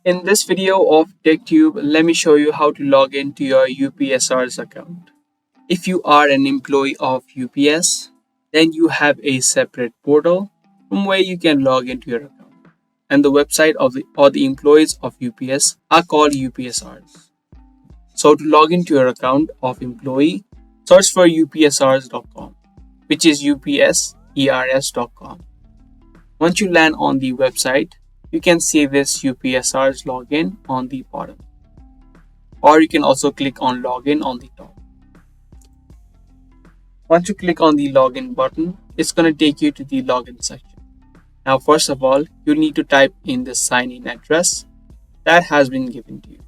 In this video of TechTube, let me show you how to log into your UPSR's account. If you are an employee of UPS, then you have a separate portal from where you can log into your account. And the website of the employees of UPS are called UPSRs. So to log into your account of employee, search for upsrs.com, which is upsers.com. Once you land on the website, you can see this UPSR's login on the bottom, or you can also click on login on the top. Once you click on the login button, it's going to take you to the login section. Now, first of all, you need to type in the sign-in address that has been given to you.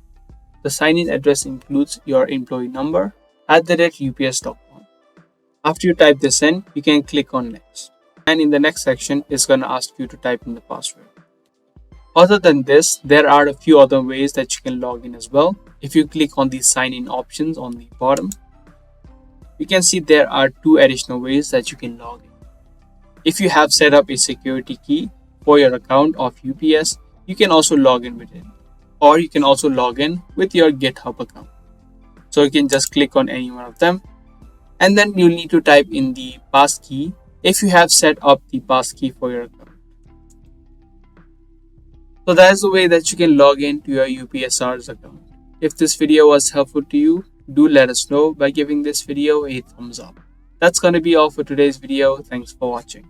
The sign-in address includes your employee number @ups.com. After you type this in, you can click on next. And in the next section, it's going to ask you to type in the password. Other than this, there are a few other ways that you can log in as well. If you click on the sign in options on the bottom, you can see there are two additional ways that you can log in. If you have set up a security key for your account of UPS, you can also log in with it. Or you can also log in with your GitHub account. So you can just click on any one of them, and then you need to type in the passkey if you have set up the passkey for your account. So that is the way that you can log in to your UPSR's account. If this video was helpful to you, do let us know by giving this video a thumbs up. That's going to be all for today's video. Thanks for watching.